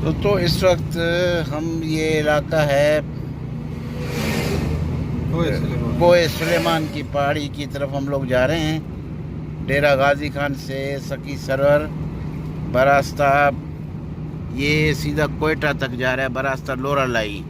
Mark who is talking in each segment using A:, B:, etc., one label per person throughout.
A: تو اس وقت ہم یہ علاقہ ہے کوہ سلیمان کی پہاڑی کی طرف ہم لوگ جا رہے ہیں، ڈیرہ غازی خان سے سکی سرور براستہ یہ سیدھا کوئٹہ تک جا رہا ہے، براستہ لورا لائی۔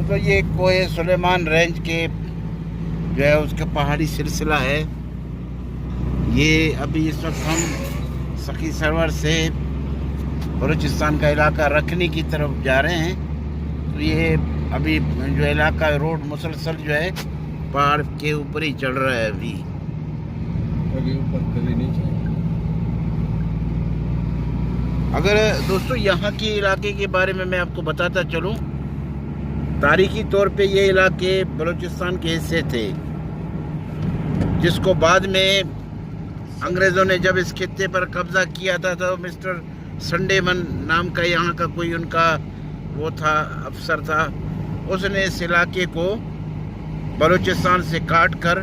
A: تو یہ کوہ سلیمان رینج کے جو ہے اس کا پہاڑی سلسلہ ہے۔ یہ ابھی اس وقت ہم سکی سرور سے بلوچستان کا علاقہ رکھنی کی طرف جا رہے ہیں۔ تو یہ ابھی جو علاقہ روڈ مسلسل جو ہے پہاڑ کے اوپر ہی چڑھ رہا ہے ابھی۔ اگر دوستو یہاں کی علاقے کے بارے میں آپ کو بتاتا چلوں، تاریخی طور پہ یہ علاقے بلوچستان کے حصے تھے، جس کو بعد میں انگریزوں نے جب اس خطے پر قبضہ کیا تھا تو مسٹر سنڈے من نام کا یہاں کا کوئی ان کا وہ تھا، افسر تھا، اس نے اس علاقے کو بلوچستان سے کاٹ کر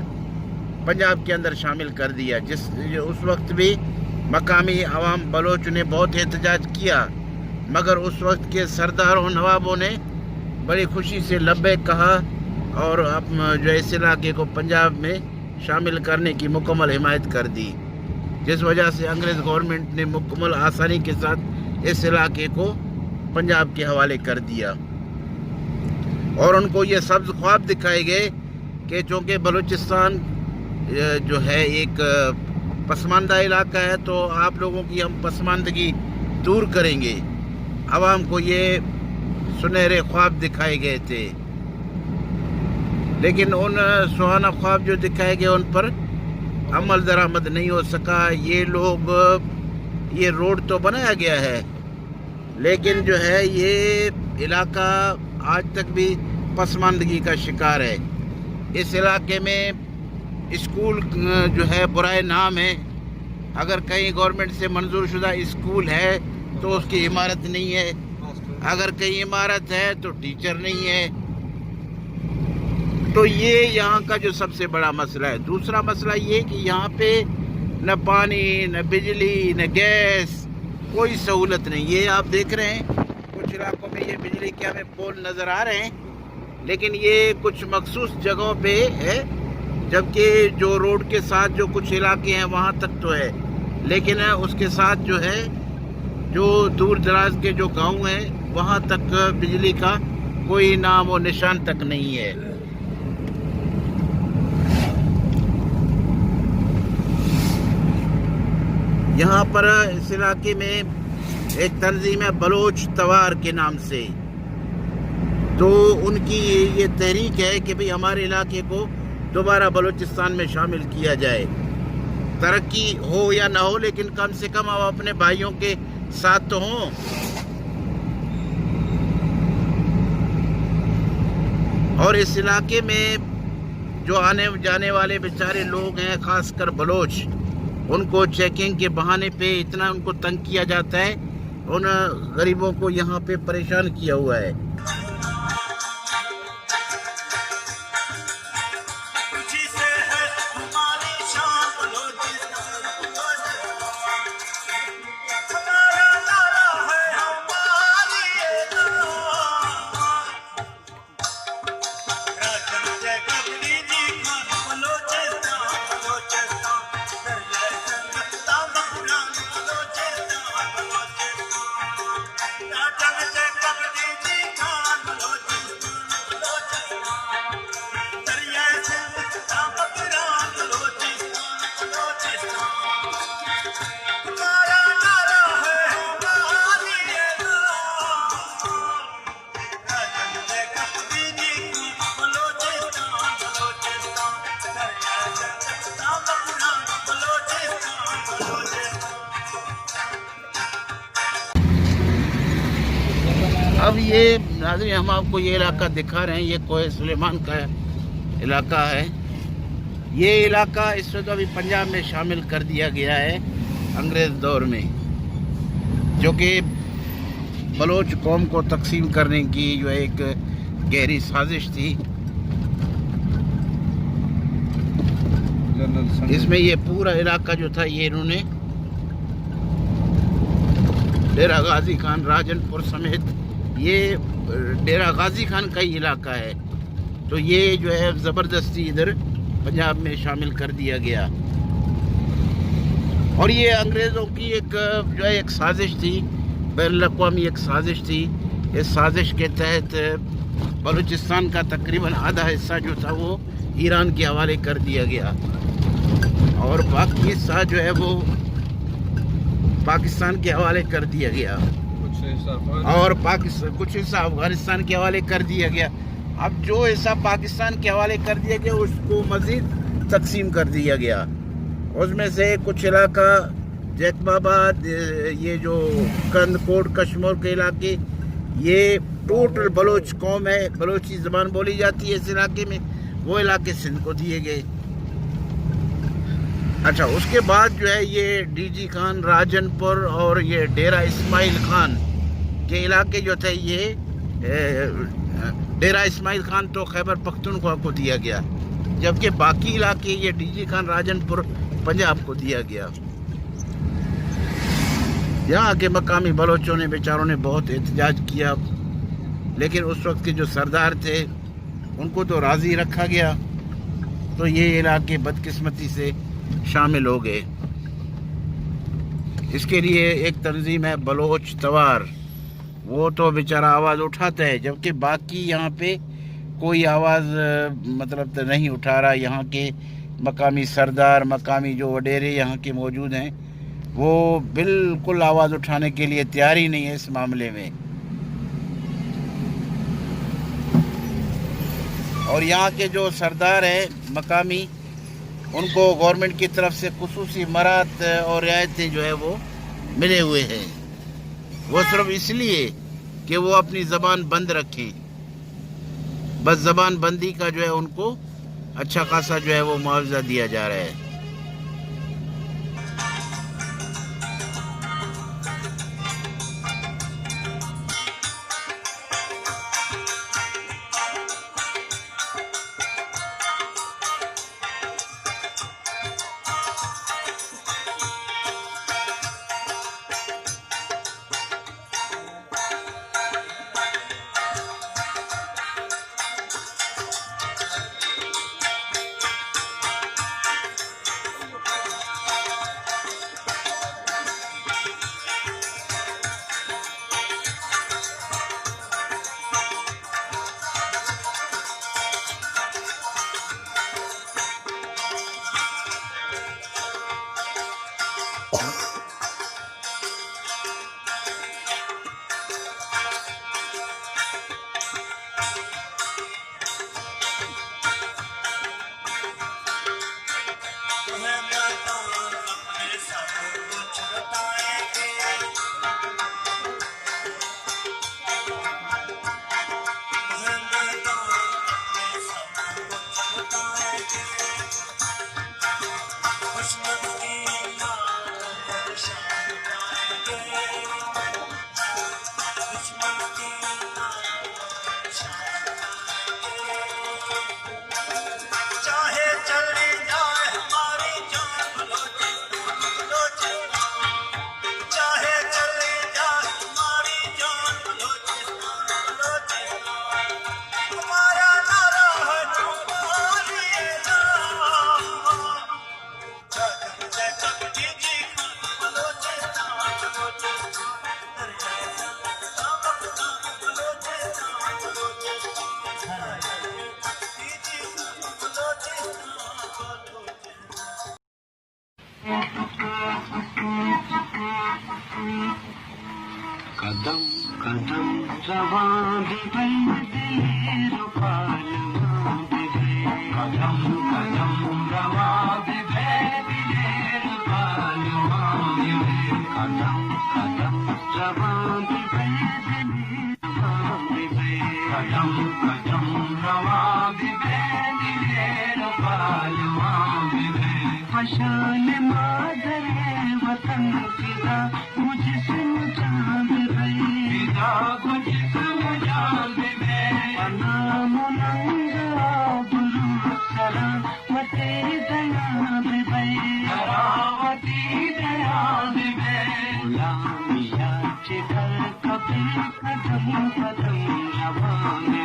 A: پنجاب کے اندر شامل کر دیا۔ اس وقت بھی مقامی عوام بلوچ نے بہت احتجاج کیا، مگر اس وقت کے سرداروں نوابوں نے بڑی خوشی سے لبیک کہا اور جو اس علاقے کو پنجاب میں شامل کرنے کی مکمل حمایت کر دی، جس وجہ سے انگریز گورنمنٹ نے مکمل آسانی کے ساتھ اس علاقے کو پنجاب کے حوالے کر دیا۔ اور ان کو یہ سبز خواب دکھائے گئے کہ چونکہ بلوچستان جو ہے ایک پسماندہ علاقہ ہے تو آپ لوگوں کی ہم پسماندگی دور کریں گے۔ عوام کو یہ سنہرے خواب دکھائے گئے تھے، لیکن ان سہانا خواب جو دکھائے گئے ان پر عمل درآمد نہیں ہو سکا۔ یہ روڈ تو بنایا گیا ہے، لیکن جو ہے یہ علاقہ آج تک بھی پسماندگی کا شکار ہے۔ اس علاقے میں اسکول جو ہے برائے نام ہے، اگر کہیں گورنمنٹ سے منظور شدہ اسکول ہے تو اس کی عمارت نہیں ہے، اگر کہیں عمارت ہے تو ٹیچر نہیں ہے۔ تو یہ یہاں کا جو سب سے بڑا مسئلہ ہے۔ دوسرا مسئلہ یہ کہ یہاں پہ نہ پانی، نہ بجلی، نہ گیس، کوئی سہولت نہیں۔ یہ آپ دیکھ رہے ہیں کچھ علاقوں میں یہ بجلی کے ہمیں پول نظر آ رہے ہیں، لیکن یہ کچھ مخصوص جگہوں پہ ہے، جبکہ جو روڈ کے ساتھ جو کچھ علاقے ہیں وہاں تک تو ہے، لیکن اس کے ساتھ جو ہے جو دور دراز کے جو گاؤں ہیں وہاں تک بجلی کا کوئی نام و نشان تک نہیں ہے۔ یہاں پر اس علاقے میں ایک تنظیم ہے بلوچ توار کے نام سے، تو ان کی یہ تحریک ہے کہ بھئی ہمارے علاقے کو دوبارہ بلوچستان میں شامل کیا جائے۔ ترقی ہو یا نہ ہو، لیکن کم سے کم ہم اپنے بھائیوں کے ساتھ تو ہوں۔ اور اس علاقے میں جو آنے جانے والے بیچارے لوگ ہیں، خاص کر بلوچ، ان کو چیکنگ کے بہانے پہ اتنا ان کو تنگ کیا جاتا ہے، ان غریبوں کو یہاں پہ پریشان کیا ہوا ہے۔
B: جگ جگ کبھی
A: اب یہ ناظرین ہم آپ کو یہ علاقہ دکھا رہے ہیں, یہ کوہ سلیمان کا علاقہ ہے. یہ علاقہ اس وقت ابھی پنجاب میں شامل کر دیا گیا ہے انگریز دور میں, جو کہ بلوچ قوم کو تقسیم کرنے کی جو ایک گہری سازش تھی. اس میں یہ پورا علاقہ جو تھا یہ انہوں نے ڈیرہ غازی خان, راجن پور سمیت یہ ڈیرہ غازی خان کا ہی علاقہ ہے, تو یہ جو ہے زبردستی ادھر پنجاب میں شامل کر دیا گیا. اور یہ انگریزوں کی ایک جو ہے ایک سازش تھی, بین الاقوامی ایک سازش تھی. اس سازش کے تحت بلوچستان کا تقریباً آدھا حصہ جو تھا وہ ایران کے حوالے کر دیا گیا, اور باقی حصہ جو ہے وہ پاکستان کے حوالے کر دیا گیا, اور کچھ حصہ افغانستان کے حوالے کر دیا گیا. اب جو حصہ پاکستان کے حوالے کر دیا گیا اس کو مزید تقسیم کر دیا گیا. اس میں سے کچھ علاقہ جیکب آباد, یہ جو کند کوٹ کشمور کے علاقے, یہ ٹوٹل بلوچ قوم ہے, بلوچی زبان بولی جاتی ہے اس علاقے میں, وہ علاقے سندھ کو دیے گئے. اچھا, اس کے بعد جو ہے یہ ڈی جی خان, راجن پور اور یہ ڈیرہ اسماعیل خان کے علاقے جو تھے, یہ ڈیرہ اسماعیل خان تو خیبر پختونخوا کو دیا گیا, جبکہ باقی علاقے یہ ڈی جی خان, راجن پور پنجاب کو دیا گیا. یہاں کے مقامی بلوچوں نے بیچاروں نے بہت احتجاج کیا, لیکن اس وقت کے جو سردار تھے ان کو تو راضی رکھا گیا, تو یہ علاقے بدقسمتی سے شامل ہو گئے. اس کے لیے ایک تنظیم ہے بلوچ توار, وہ تو بیچارہ آواز اٹھاتا ہے, جبکہ باقی یہاں پہ کوئی آواز مطلب نہیں اٹھا رہا. یہاں کے مقامی سردار, مقامی جو وڈیرے یہاں کے موجود ہیں, وہ بالکل آواز اٹھانے کے لیے تیار ہی نہیں ہے اس معاملے میں. اور یہاں کے جو سردار ہیں مقامی, ان کو گورنمنٹ کی طرف سے خصوصی مراعات اور رعایتیں جو ہے وہ ملے ہوئے ہیں, وہ صرف اس لیے کہ وہ اپنی زبان بند رکھیں. بس زبان بندی کا جو ہے ان کو اچھا خاصا جو ہے وہ معاوضہ دیا جا رہا ہے.
B: قدم قدم رواں دیر پالواں قدم قدم رواں دیر پالواں قدم قدم رواں قدم قدم رواں بے دلیر پالواں بے فشان مادر وطن فدا مجسم جان بے فدا مجسم جان بے نام ننگا بلو سلام وتے دیا بے دراوتی دیا بے غلامیہ چکر کبھی قدم قدم رواں بے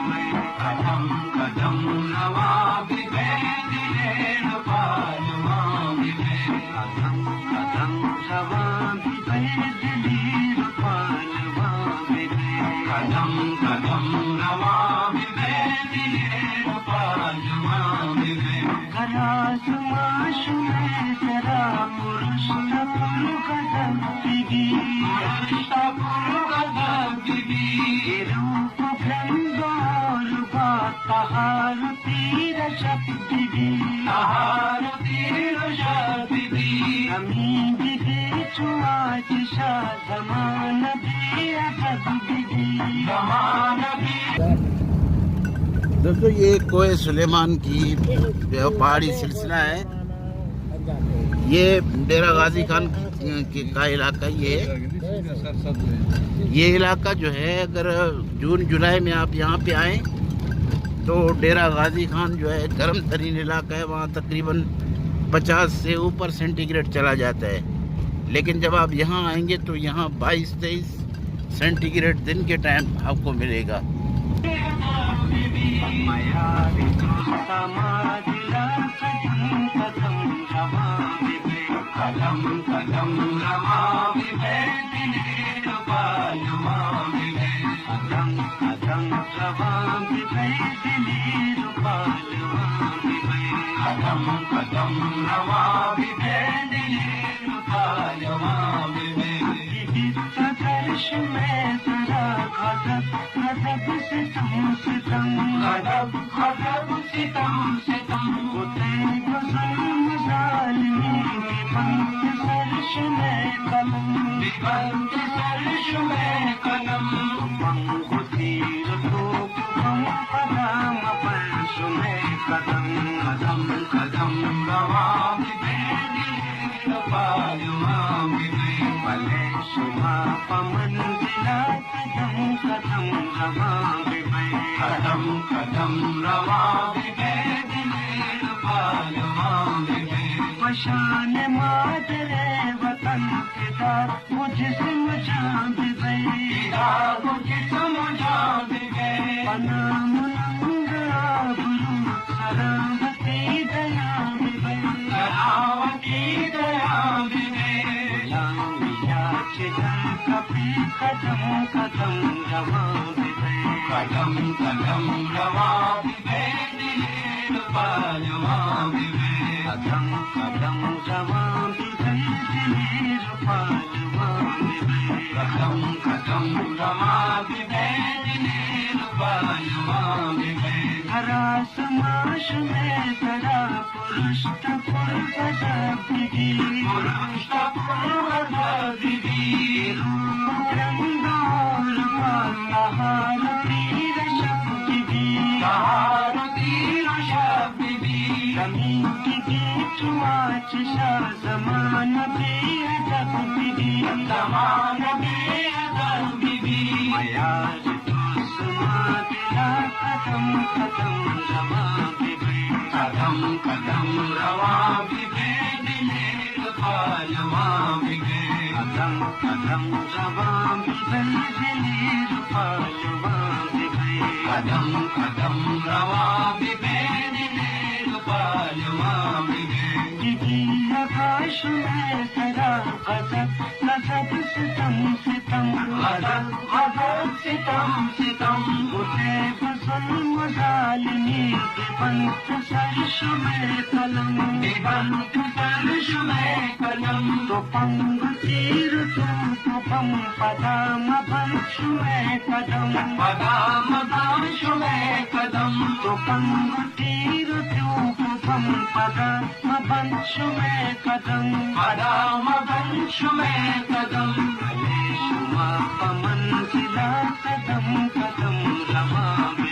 B: قدم قدم رواں بے دلیر پالواں بے قدم قدم رواں بے دلیر پالواں بے قدم قدم رواں بے دلیر پالواں بے گراس معاش میں ذرا پرشتہ پر قدم بگی پرشتہ پر قدم بگی روپ بھرنگار بات تہار تیر شب بگی تہار تیر شب بگی ہمیں بگی چواچ شاہ زمان بھی ادب بگی زمان بھی
A: دوستو یہ کوہ سلیمان کی پہاڑی سلسلہ ہے. یہ ڈیرہ غازی خان کا علاقہ یہ علاقہ جو ہے اگر جون جولائی میں آپ یہاں پہ آئیں تو ڈیرہ غازی خان جو ہے گرم ترین علاقہ ہے. وہاں تقریباً 50 سے اوپر سینٹی گریڈ چلا جاتا ہے. لیکن جب آپ یہاں آئیں گے تو یہاں 22-23 سینٹی گریڈ دن کے ٹائم آپ کو ملے گا.
B: قدم قدم رواں بے دلیر پالواں بے قدم قدم رواں بے دلیر پالواں بے قدم قدم رواں بے دلیر پالواں بے درش میں ذرا غضب غضب ستم ستم غضب غضب ستم ستم ہوتے ظلم ظالمین کے بند سرش میں قلم بند سرش میں قلم پنگ تیر توپ بم قدم پرش میں قدم قدم قدم رواں بے دلیر پالواں بے بلے شما پمنزلہ قدم قدم رواں بے قدم قدم رواں بے دلیر پالواں بے فشان مادر وطن فدا مجسم جان بے فدا مجسم جان بے نام ننگا بلو سلامتی دیا بے سلامتی دیا بے غلامیہ چگر کبھی قدم قدم رواں بے قدم قدم رواں بے دلیر پالواں بے قدم قدم رواں بے دلیر پالواں بے قدم قدم رواں بے دلیر پالواں بے ہراس معاش میں ذرا پرشتہ پر غضب بگی پرشتہ پر غضب بگی روپ رنگار بات تہار تیر شب بگی تہار تیر شب بگی زمین کی چواچ شاہ زمان بے ادب بگی زمان بے ادب بگی معیار دوسما دلا قدم قدم رواں بے قدم قدم رواں بے دلیر پالواں بے قدم قدم رواں بے دلیر پالواں بے قدم قدم رواں بے دلیر پالواں بے آکاش میں ذرا غضب غضب ستم ستم غضب غضب ستم ستم اٹھے ظلم ظالمین کے بند سرش میں قلم بند سرش میں قلم تو پنگ تیر توپ بم پدام بنش میں قدم پدام بنش میں قدم تو پنگ تیر توپ بم پدام بنش میں قدم پدام بنش میں قدم بھلے شما پمنزلہ قدم قدم رواں بے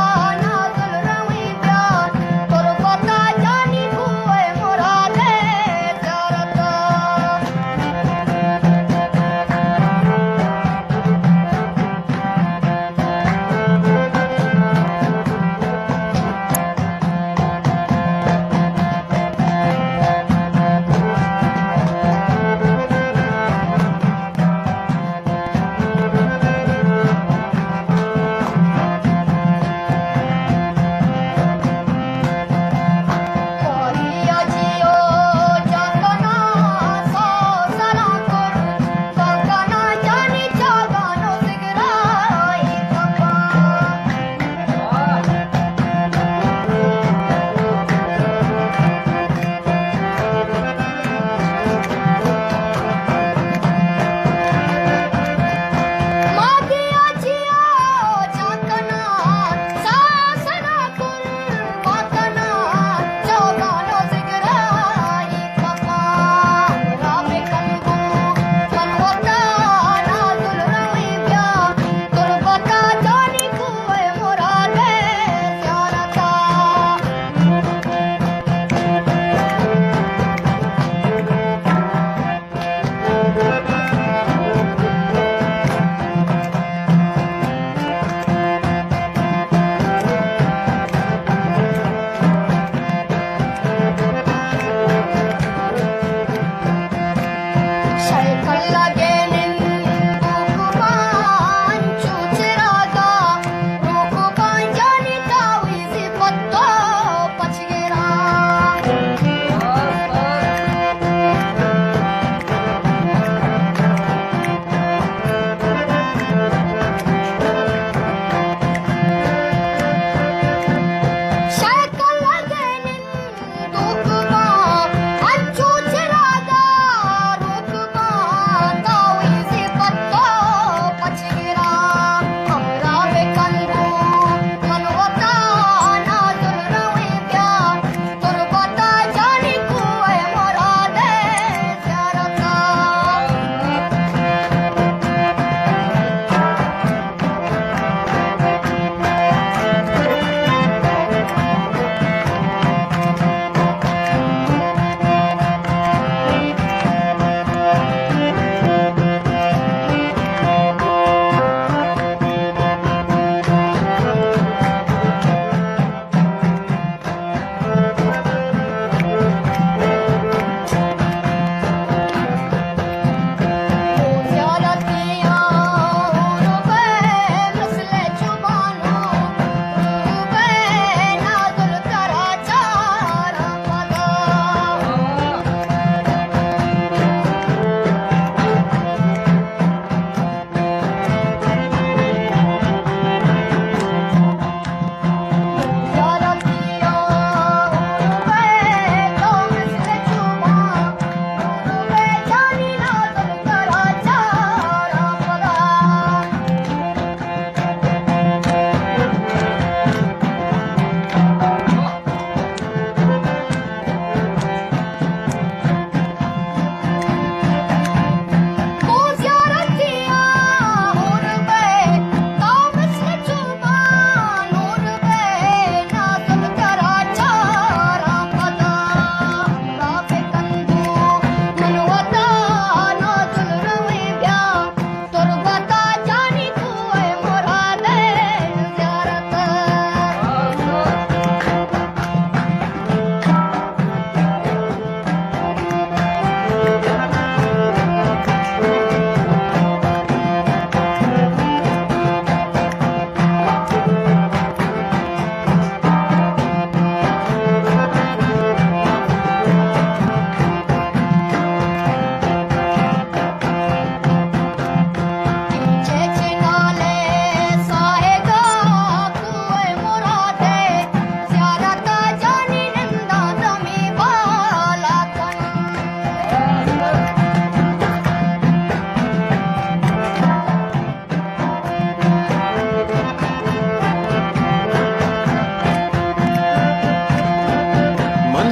C: Mana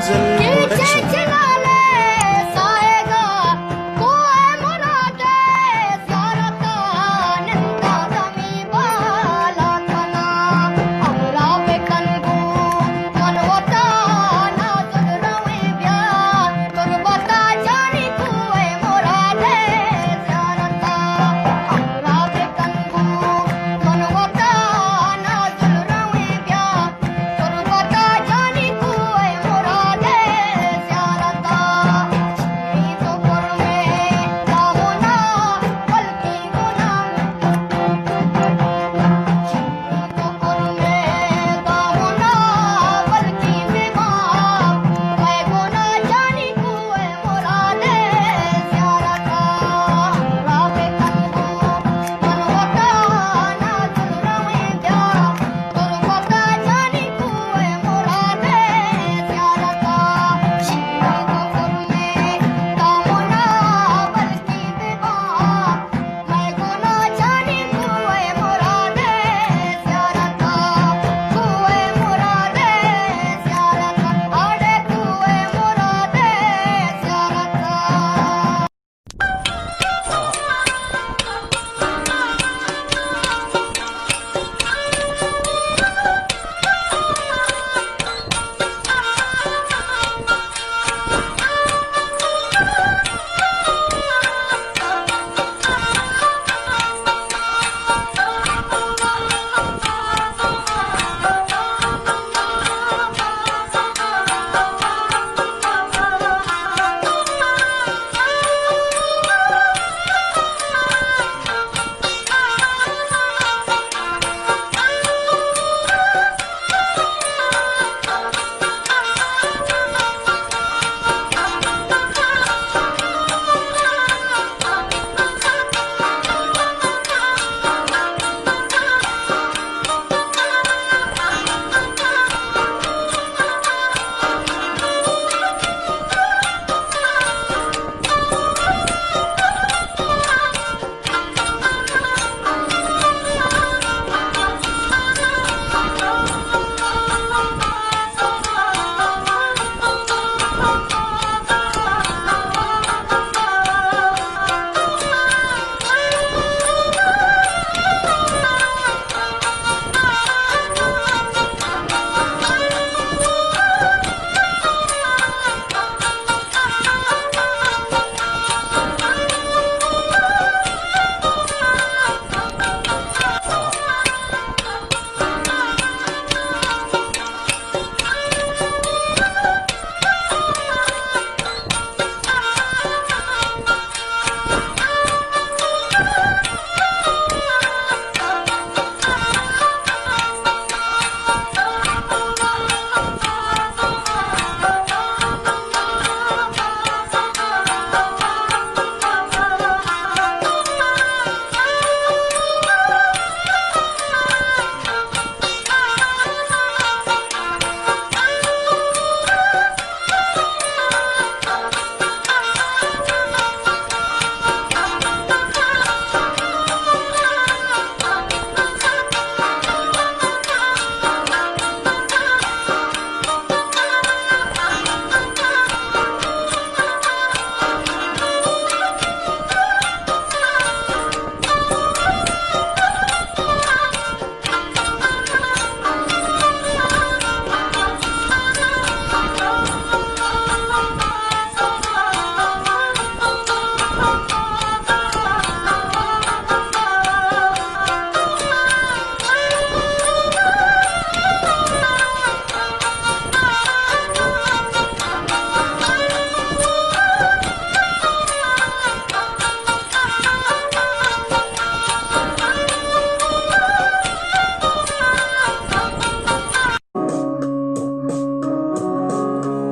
C: Production.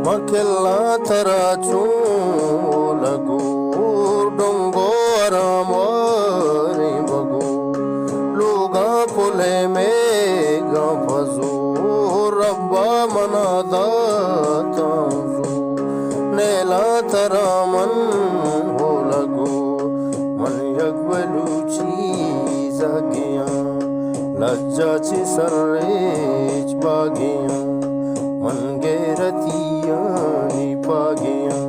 D: Makella tarachu lagu dongo aramari bagu luga pule me gafazu rabba manada tazu nela taraman ho lagu man yakbalu cheeza giya lajja chi sarrech bagiya من غيرتي پاگیاں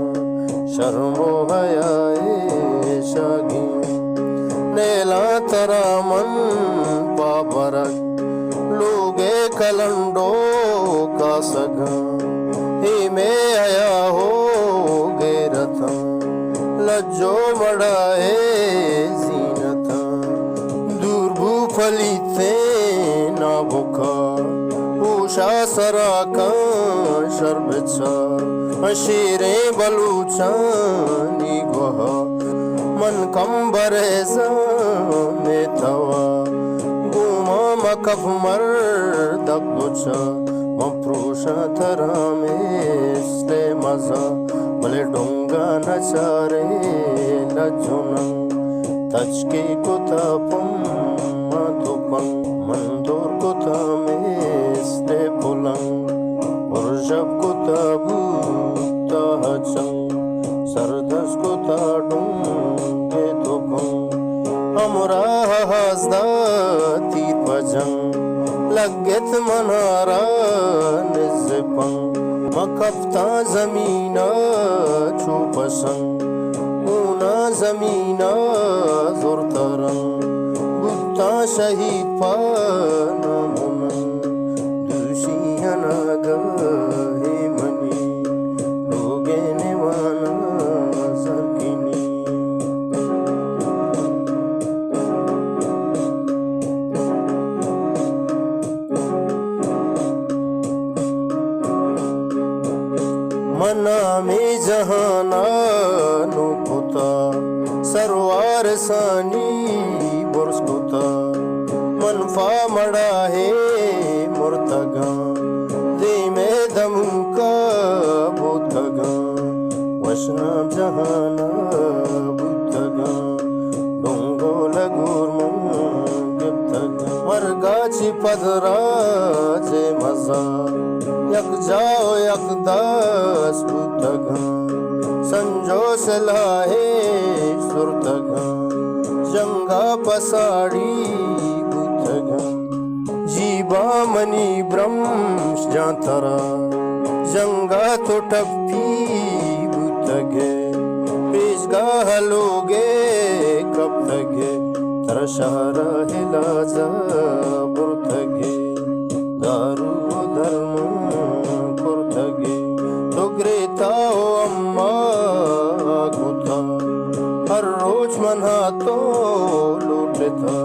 D: شرم و حیائے شاگیاں نیلا ترامن پابرک لوگے کلنڈو کا سگا ہی میں آیا ہو گے رتھا لجو مڑائے زینتھا دور بھو پھلیتے نہ بکھا پوشا سراکا شربچا شیریں بلوچانی گوہا من کم بریزا میں تھوا گوما مکف مردک دوچا مپروشا تھرا میں اسلے مزا بلے ڈونگا نچارے لجونن تچکی کتا پم ماتوپن مندور کتا میں اسلے پلنگ ورجب کتا بوتا ہچنگ سردس کتا ڈونگے توپنگ ہمراہ ہزدہ تیت پجنگ لگت منارا نزپنگ مکفتا زمینہ چھوپسنگ اونا زمینہ زورترنگ بودتا شہید پانا منن دوشیانا گاہے منی لوگے نیوانا زرگینی منا میں جہانا نو کتا سروار سانی برس کتا منفا مڑا ہے مرتگا دے میں دموں کا بودگا وشنا جہانا بودگا ڈونگو لگور من گبتگا ورگا چی پدرا جے مزا یک جاؤ یک داس بودگا سنجو سلاہے سرتگا جنگا پساڑی بودگا جیبا منی برمش جانترا جنگا تو ٹپی بودگے پیشگاہ لوگے کب تگے ترشارا ہلاجا برتگے دارو دھرم کرتگے تگریتاو اما گتا ہر روز منہا تو لوٹتا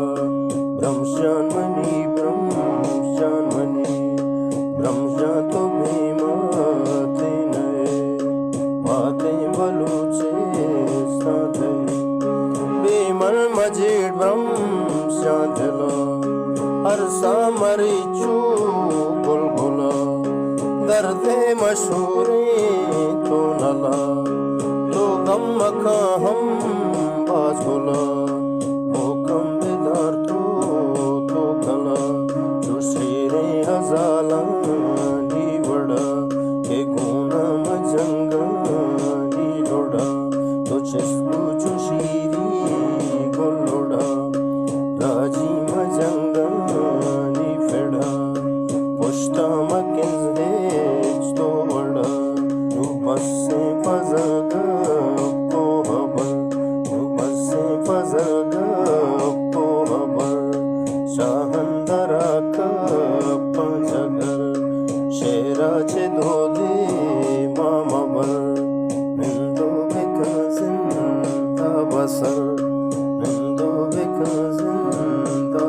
D: برمشان منی برمشان منی برمشان تو بھیماتے نئے باتیں بلوچے ساتھے بیمن مجیڈ برمشان دلا ہر سامری چو گل گلا درد مشہوریں تو نلا تو غم مکا ہم باز گلا موکم بیدار تو کلا جو شیریں ہزالانی بڑا کہ گونا مجنگا نی لوڑا تو چسکو جو شیری گل لوڑا راجی مجنگا نی فیڑا پشتا مکنز ہیچ تو بڑا نو بس سے پزگا پو حبر نو بس سے پزگا پو حبر شاہندرا کا پنجگر شیرا چے دو دے ماما بر مندو بکا زندہ بسر مندو بکا زندہ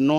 A: 9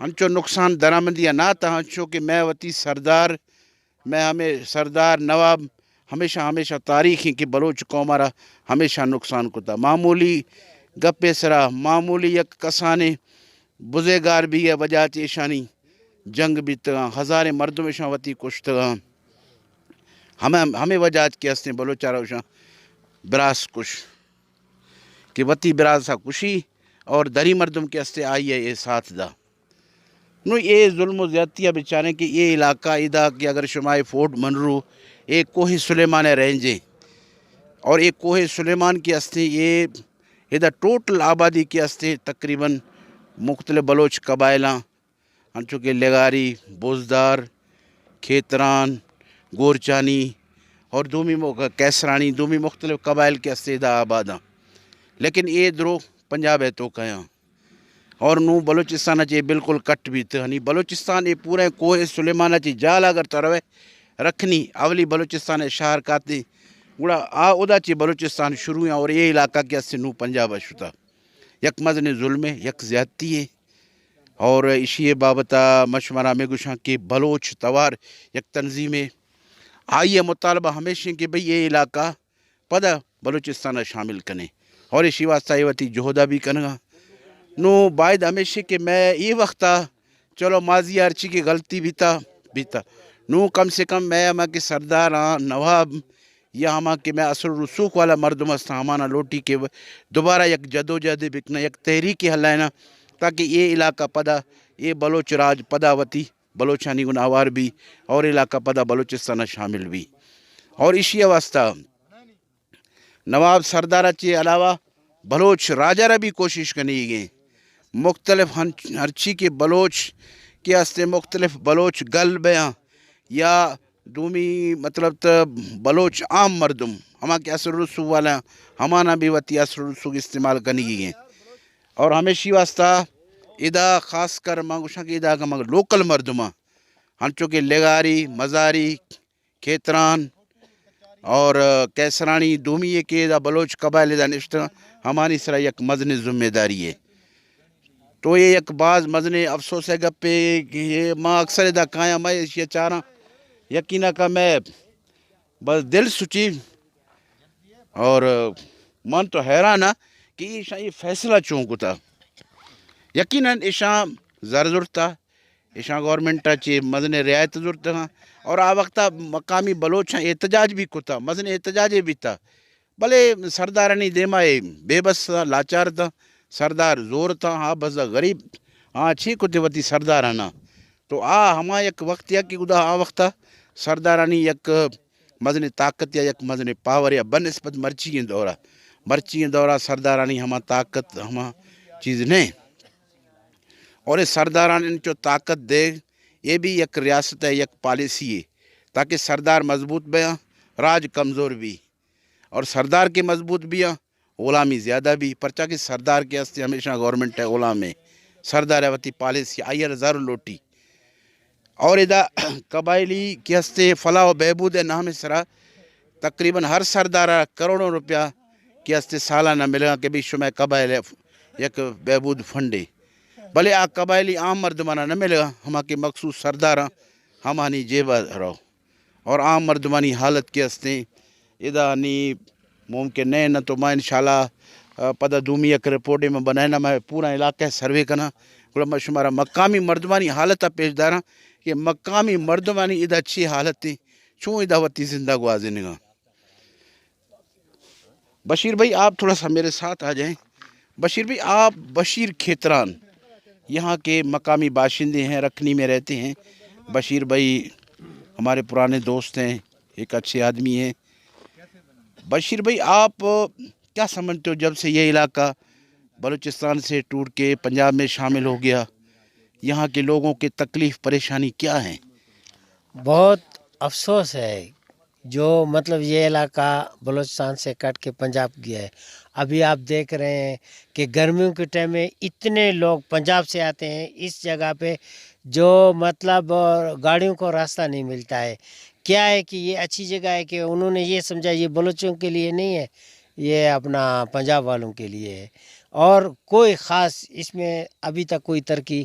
A: ہنچو نقصان درآمدی نہ تھا ہنچو کہ میں وتی سردار میں ہمیں سردار نواب ہمیشہ تاریخی کہ بلوچ قومارا ہمیشہ نقصان کو تھا معمولی گپے سرا معمولی یک کسانے بزرگار بھی ہے وجہ چیشانی جنگ بھی تگا ہزاریں مردم شاں وتی کشتگا ہمیں وجہ کے ہستے بلوچارا شاں براس کش کہ وتی براسا کشی اور دری مردم کے ہستے آئی ہے یہ ساتھ دا نو یہ ظلم و زیادتیاں بیچارے کہ یہ علاقہ ادا کہ اگر شمائے فورٹ منرو ایک کوہ سلیمان رینجے اور ایک کوہ سلیمان کے ہستے یہ ادھر ٹوٹل آبادی کے ہستے تقریباً مختلف بلوچ قبائلاں ہنچو کہ لگاری بوزدار کھیتران گورچانی اور کیسرانی دومی مختلف قبائل کے ہستے ادھا آباداں لیکن یہ درو پنجاب ہے تو کہاں اور نو بلوچستان چے بالکل کٹ بھی تھا نہیں بلوچستان یہ پورے کوہ سلیمان چی جال اگر تروے رکھنی اولی بلوچستان شہر کاتے گوڑا ادا چی بلوچستان شروع ہیں اور یہ علاقہ کے ہستے نو پنجاب شتا یک مزن ظلم ہے یک زیادتی ہے اور اسی بابتا مشورہ میں گوشاں کہ بلوچ توار یک تنظیم ہے آئیے مطالبہ ہمیشہ کہ بھئی یہ علاقہ پدا بلوچستان شامل کنے اور اسی واسطہ یہ وتی جہدہ بھی کنگا نو باید ہمیشہ کہ میں یہ وقتا چلو ماضی ارچی کی غلطی بھی تھا نو کم سے کم میں ہما کے سردار نواب یا ہما کہ میں اثر رسوخ والا مردم ہستا ہمانا لوٹی کے دوبارہ یک جدو جہد بکنا یک تحریک ہلائنا تاکہ یہ علاقہ پدا یہ بلوچ راج پدا وتی بلوچانی گناہوار بھی اور علاقہ پدا بلوچستان شامل بھی اور اسی واسطہ نواب سردارہ چے علاوہ بلوچ راجہ را بھی کوشش کرنی گئے مختلف ہرچی کے بلوچ کے ہستے مختلف بلوچ گل بیاں یا دومی مطلب تا بلوچ عام مردم ہما کے اثر رسوخ والا ہمانا بھی وتی اثر رسوخ استعمال کرنی گئے اور ہمیشی واسطہ ادا خاص کر مانگوشاں کہ ادا کا لوکل مردمہ ہنچو کہ لگاری مزاری کھیتران اور کیسرانی دومی یہ کہ ادا بلوچ قبائل ادا نشتہ ہمانی سرا یک مزن ذمہ داری ہے تو یہ یک بعض مزن افسوس ہے گپے کہ یہ ماں اکثر ادا کھایا میں یہ چاہ یقینا کا میں بس دل سچی اور من تو حیران کہ یہ فیصلہ چونکو تھا یقیناً ایشاں ضرورت تھا ایشاں گورنمنٹ چی مزن رعایت ضرورت تھا اور آ وقتا مقامی بلوچاں احتجاج بھی کو تھا مزن احتجاج بھی تھا بھلے سردارانی دیمائے بے بس لاچار تھا سردار زور تھا ہاں بس غریب ہاں اچھی کو تھی وتی سردارانا تو ہما یک وقت یا کہ ادا وقتا سردارانی یک مزن طاقت یا یک مزن پاور یا بنسبت مرچی دورہ سردارانی ہما طاقت ہما چیز نہیں اور اس سردارانی جو طاقت دے یہ بھی یک ریاست ہے یک پالیسی ہے تاکہ سردار مضبوط بیاں راج کمزور بھی اور سردار کے مضبوط بھی غلامی زیادہ بھی پرچہ کہ سردار کے ہستے ہمیشہ گورنمنٹ ہے غلام ہے سردار ہے وتی پالیسی آئیر زر لوٹی اور ادا قبائلی کے ہستے فلاح و بہبود نام سرا تقریباً ہر سردارہ کروڑوں روپیہ کے ہستے سالانہ ملے گا کہ بھی شمع قبائل یک بہبود فنڈے بھلے قبائلی عام مردمانہ نہ ملے گا ہما کے مخصوص سردارہ ہمانی جیبہ رہو اور عام مردمانی حالت کے ہستے ادا نی ممکن نہیں نہ تو میں انشاءاللہ پتہ دومی ایک رپورٹے میں بنائنا میں پورا علاقہ سروے کرنا میں شمارا مقامی مردمانی حالت پیش دارا کہ مقامی مردمانی ادا اچھی حالتیں چون ادا وتی زندہ گوازنے گا بشیر بھائی آپ تھوڑا سا میرے ساتھ آ جائیں بشیر بھائی آپ بشیر کھیتران یہاں کے مقامی باشندے ہیں رکھنی میں رہتے ہیں بشیر بھائی ہمارے پرانے دوست ہیں ایک اچھے آدمی ہیں بشیر بھائی آپ کیا سمجھتے ہو جب سے یہ علاقہ بلوچستان سے ٹوٹ کے پنجاب میں شامل ہو گیا یہاں کے لوگوں کے تکلیف پریشانی کیا ہیں؟
E: بہت افسوس ہے جو مطلب یہ علاقہ بلوچستان سے کٹ کے پنجاب گیا ہے. ابھی آپ دیکھ رہے ہیں کہ گرمیوں کے ٹائم میں اتنے لوگ پنجاب سے آتے ہیں اس جگہ پہ جو مطلب گاڑیوں کو راستہ نہیں ملتا ہے. کیا ہے کہ یہ اچھی جگہ ہے کہ انہوں نے یہ سمجھا یہ بلوچوں کے لیے نہیں ہے یہ اپنا پنجاب والوں کے لیے ہے اور کوئی خاص اس میں ابھی تک کوئی ترقی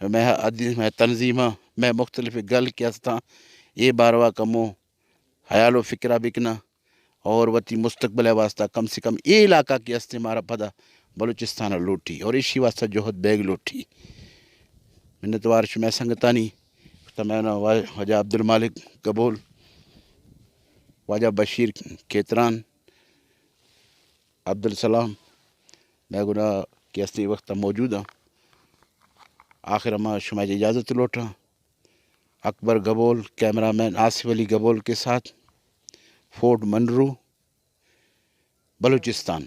A: میں تنظیمہ میں مختلف گل کیستا یہ باروا کمو حیال و فکرہ بکنا اور وتی مستقبل واسطہ کم سے کم یہ علاقہ کی ہستے مارا پدا بلوچستان لوٹی اور اسی واسطہ جوہد بیگ لوٹی منتوار میں سنگتانی تمہنا وجہ عبد المالک قبول وجہ بشیر کھیتران عبد السلام میں گنا کی ہستی وقت موجود ہوں آخر میں شما کی اجازت لوٹا اکبر گبول کیمرہ مین آصف علی گبول کے ساتھ فورٹ منرو بلوچستان